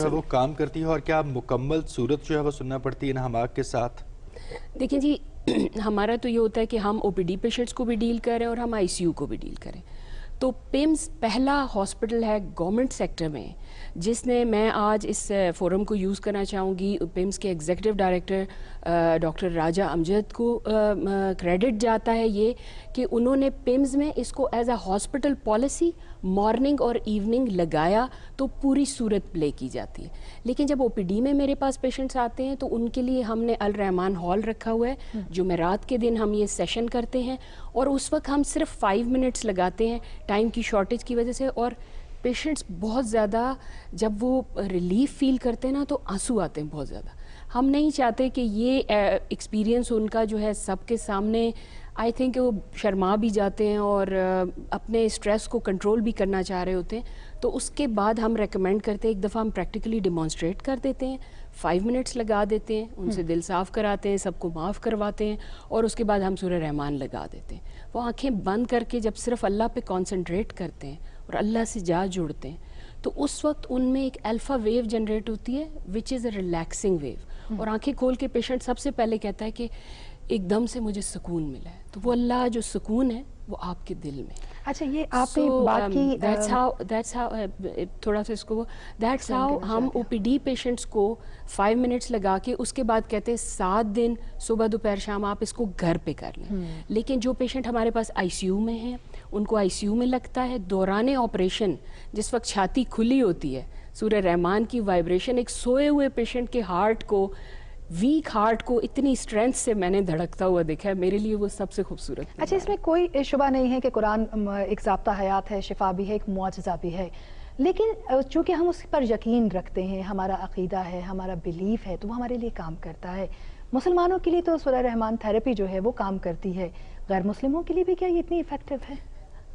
جو ہے وہ کام کرتی ہے اور کیا مکمل صورت جو ہے وہ سننا پڑتی ہے ان حماق کے ساتھ؟ دیکھیں جی، ہمارا تو یہ ہوتا ہے کہ ہم او پی ڈی پیشنٹس کو بھی ڈیل کریں اور ہم آئی سی یو کو بھی ڈیل کریں. تو پیمز پہلا ہاسپٹل ہے گورنمنٹ سیکٹر میں جس نے، میں آج اس فورم کو یوز کرنا چاہوں گی، پیمز کے ایگزیکٹو ڈائریکٹر ڈاکٹر راجہ امجد کو کریڈٹ جاتا ہے یہ کہ انہوں نے پیمز میں اس کو as a hospital policy morning اور ایوننگ لگایا تو پوری صورت پلے کی جاتی ہے. لیکن جب او پی ڈی میں میرے پاس پیشنٹس آتے ہیں تو ان کے لیے ہم نے الرحمان ہال رکھا ہوا ہے. جمعرات کے دن ہم یہ سیشن کرتے ہیں اور اس وقت ہم صرف 5 منٹس لگاتے ہیں ٹائم کی شارٹیج کی وجہ سے، اور پیشنٹس بہت زیادہ جب وہ ریلیف فیل کرتے ہیں نا تو آنسو آتے ہیں بہت زیادہ. ہم نہیں چاہتے کہ یہ ایکسپیرینس ان کا جو ہے سب کے سامنے، آئی تھنک وہ شرما بھی جاتے ہیں اور اپنے اسٹریس کو کنٹرول بھی کرنا چاہ رہے ہوتے ہیں. تو اس کے بعد ہم ریکمینڈ کرتے ہیں ایک دفعہ ہم پریکٹیکلی ڈیمانسٹریٹ کر دیتے ہیں، 5 منٹس لگا دیتے ہیں، ان سے دل صاف کراتے ہیں، سب کو معاف کرواتے ہیں اور اس کے بعد ہم سورہ رحمان لگا دیتے ہیں. وہ آنکھیں بند کر کے جب صرف اللہ پہ کانسنٹریٹ کرتے ہیں اور اللہ سے جا جڑتے ہیں تو اس وقت ان میں ایک الفا ویو جنریٹ ہوتی ہے وچ از اے ریلیکسنگ ویو. اور آنکھیں کھول کے پیشنٹ سب سے پہلے کہتا ہے کہ ایک دم سے مجھے سکون ملا ہے. تو وہ اللہ جو سکون ہے وہ آپ کے دل میں. اچھا، یہ آپ نے بات کی، تھوڑا سا اس کو دیٹس ہاؤ ہم او پی ڈی پیشنٹس کو 5 منٹس لگا کے اس کے بعد کہتے ہیں 7 دن صبح دوپہر شام آپ اس کو گھر پہ کر لیں. لیکن جو پیشنٹ ہمارے پاس آئی سی یو میں ہیں ان کو آئی سی یو میں لگتا ہے دوران آپریشن جس وقت چھاتی کھلی ہوتی ہے، سورہ رحمان کی وائبریشن ایک سوئے ہوئے پیشنٹ کے ہارٹ کو، ویک ہارٹ کو اتنی اسٹرینتھ سے میں نے دھڑکتا ہوا دیکھا ہے. میرے لیے وہ سب سے خوبصورت. اچھا، اس میں کوئی شبہ نہیں ہے کہ قرآن ایک ضابطہ حیات ہے، شفا بھی ہے، ایک معجزہ بھی ہے، لیکن چونکہ ہم اس پر یقین رکھتے ہیں، ہمارا عقیدہ ہے، ہمارا بلیف ہے، تو وہ ہمارے لیے کام کرتا ہے. مسلمانوں کے لیے تو سورہ رحمان تھراپی جو ہے وہ کام کرتی ہے، غیر مسلموں کے لیے بھی کیا یہ اتنی افیکٹو ہے؟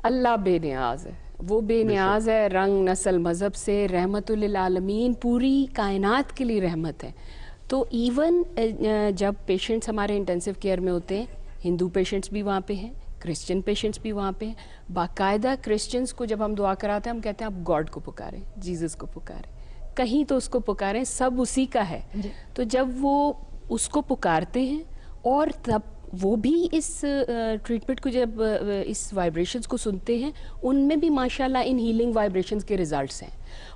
اللہ بے نیاز ہے، وہ بے نیاز ہے، رنگ نسل مذہب سے رحمت للعالمین، پوری کائنات کے لیے رحمت ہے. تو ایون جب پیشنٹس ہمارے انٹینسیو کیئر میں ہوتے ہیں، ہندو پیشنٹس بھی وہاں پہ ہیں، کرسچن پیشنٹس بھی وہاں پہ ہیں. باقاعدہ کرسچنس کو جب ہم دعا کراتے ہیں ہم کہتے ہیں آپ گاڈ کو پکاریں، جیزس کو پکاریں، کہیں تو اس کو پکاریں، سب اسی کا ہے. تو جب وہ اس کو پکارتے ہیں اور تب وہ بھی اس ٹریٹمنٹ کو جب اس وائبریشنز کو سنتے ہیں ان میں بھی ماشاءاللہ ان ہیلنگ وائبریشنز کے ریزلٹس ہیں.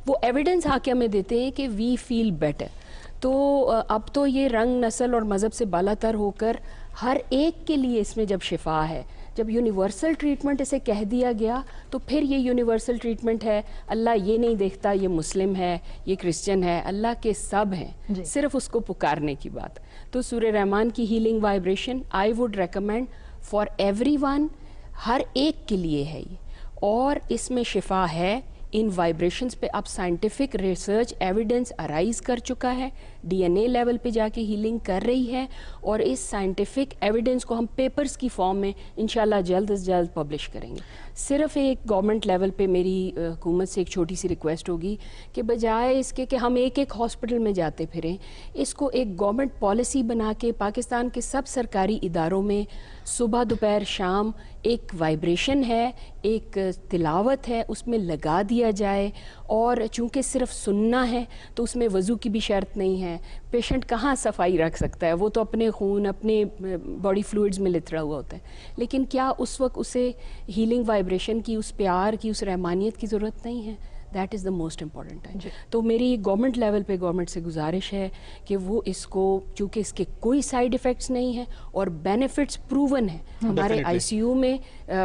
وہ ایویڈنس آ کے ہمیں دیتے ہیں کہ وی فیل بیٹر. تو اب تو یہ رنگ نسل اور مذہب سے بالا تر ہو کر ہر ایک کے لیے اس میں جب شفا ہے، جب یونیورسل ٹریٹمنٹ اسے کہہ دیا گیا تو پھر یہ یونیورسل ٹریٹمنٹ ہے. اللہ یہ نہیں دیکھتا یہ مسلم ہے یہ کرسچن ہے، اللہ کے سب ہیں، صرف اس کو پکارنے کی بات. تو سورہ رحمان کی healing vibration I would recommend for everyone, ہر ایک کے لیے ہے یہ، اور اس میں شفا ہے. ان وائبریشنز پہ اب سائنٹیفک ریسرچ ایویڈنس ارائز کر چکا ہے، ڈی این اے لیول پہ جا کے ہیلنگ کر رہی ہے، اور اس سائنٹیفک ایویڈنس کو ہم پیپرز کی فارم میں انشاءاللہ جلد از جلد پبلش کریں گے. صرف ایک گورنمنٹ لیول پہ میری حکومت سے ایک چھوٹی سی ریکویسٹ ہوگی کہ بجائے اس کے کہ ہم ایک ایک ہاسپٹل میں جاتے پھریں، اس کو ایک گورنمنٹ پالیسی بنا کے پاکستان کے سب سرکاری اداروں میں صبح دوپہر شام ایک وائبریشن ہے، ایک تلاوت ہے، اس میں لگا دیا جائے. اور چونکہ صرف سننا ہے تو اس میں وضو کی بھی شرط نہیں ہے. پیشنٹ کہاں صفائی رکھ سکتا ہے، وہ تو اپنے خون اپنے باڈی فلوئڈز میں لترا ہوا ہوتا ہے. لیکن کیا اس وقت اسے ہیلنگ وائبریشن کی، اس پیار کی، اس رحمانیت کی ضرورت نہیں ہے؟ That is the most important time. تو میری گورنمنٹ لیول پہ گورنمنٹ سے گزارش ہے کہ وہ اس کو، چونکہ اس کے کوئی سائیڈ ایفیکٹس نہیں ہیں اور بینیفٹس پروون ہیں. ہمارے آئی سی یو میں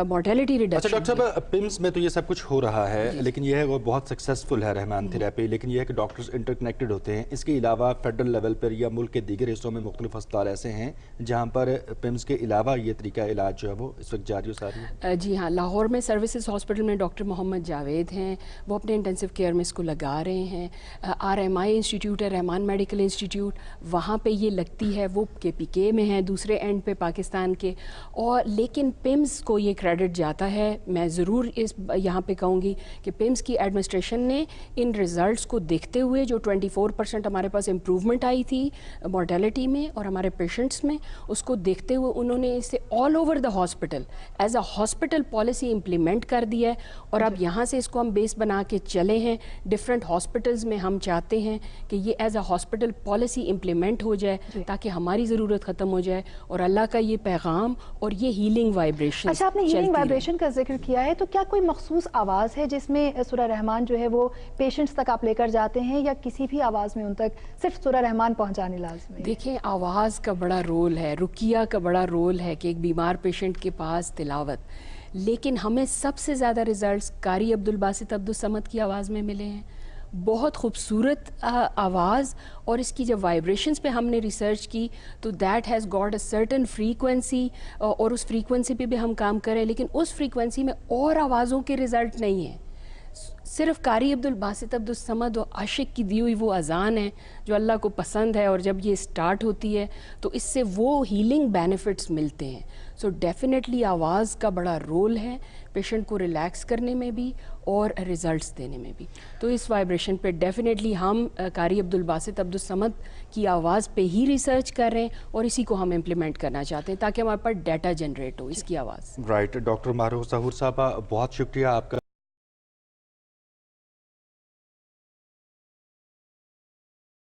مورٹیلٹی ریڈکشن. اچھا ڈاکٹر صاحب، پیمز میں تو یہ سب کچھ ہو رہا ہے، لیکن یہ ہے وہ بہت سکسیزفل ہے رحمان تھراپی، لیکن یہ ہے کہ ڈاکٹرز انٹر کنیکٹڈ ہوتے ہیں. اس کے علاوہ فیڈرل لیول پر یا ملک کے دیگر حصوں میں مختلف اسپتال ایسے ہیں جہاں پر پیمز کے علاوہ یہ طریقہ علاج جو ہے وہ اس وقت جاری و ساری ہے؟ جی ہاں، لاہور میں سروسز ہاسپٹل میں ڈاکٹر محمد جاوید ہیں، وہ اپنے انٹینسیو کیئر میں اس کو لگا رہے ہیں. آر ایم آئی انسٹیٹیوٹ ہے، رحمان میڈیکل انسٹیٹیوٹ، وہاں پہ یہ لگتی ہے، وہ کے پی کے میں ہے دوسرے اینڈ پہ پاکستان کے. اور لیکن پیمز کو یہ کریڈٹ جاتا ہے. میں ضرور اس یہاں پہ کہوں گی کہ پیمز کی ایڈمنسٹریشن نے ان ریزلٹس کو دیکھتے ہوئے جو 24% ہمارے پاس امپروومنٹ آئی تھی مورٹیلٹی میں اور ہمارے پیشنٹس میں، اس کو دیکھتے ہوئے انہوں نے اسے all over the hospital as a hospital policy implement کر دیا ہے. اور اب یہاں سے اس کو ہم بیس بنا کے چلے ہیں ڈفرینٹ ہاسپٹلز میں. ہم چاہتے ہیں کہ یہ as a hospital policy implement ہو جائے تاکہ ہماری ضرورت ختم ہو جائے اور اللہ کا یہ پیغام اور یہ ہیلنگ وائبریشن. اچھا، آپ نے ہیلنگ وائبریشن کا ذکر کیا ہے، تو کیا کوئی مخصوص آواز ہے جس میں سورہ رحمان جو ہے وہ پیشنٹس تک آپ لے کر جاتے ہیں، یا کسی بھی آواز میں ان تک صرف سورہ رحمان پہنچانے لازم ہے؟ دیکھیں، آواز کا بڑا رول ہے، رقیہ کا بڑا رول ہے کہ ایک بیمار پیشنٹ کے پاس تلاوت، لیکن ہمیں سب سے زیادہ ریزلٹس قاری عبدالباسط عبدالصمد کی آواز میں ملے ہیں. بہت خوبصورت آواز، اور اس کی جب وائبریشنز پہ ہم نے ریسرچ کی تو that has got a certain frequency, اور اس فریکوینسی پہ بھی ہم کام کریں، لیکن اس فریکوینسی میں اور آوازوں کے ریزلٹ نہیں ہیں. صرف قاری عبدالباسط عبدالصمد و عاشق کی دی ہوئی وہ اذان ہے جو اللہ کو پسند ہے، اور جب یہ سٹارٹ ہوتی ہے تو اس سے وہ ہیلنگ بینیفٹس ملتے ہیں. سو ڈیفینیٹلی آواز کا بڑا رول ہے پیشنٹ کو ریلیکس کرنے میں بھی اور ریزلٹس دینے میں بھی. تو اس وائبریشن پہ ڈیفینیٹلی ہم قاری عبدالباسط عبدالصمد کی آواز پہ ہی ریسرچ کر رہے ہیں، اور اسی کو ہم امپلیمنٹ کرنا چاہتے ہیں تاکہ ہمارے پاس ڈیٹا جنریٹ ہو اس کی آواز. رائٹ. ڈاکٹر ماہروز ظہور صاحبہ، بہت شکریہ آپ کا.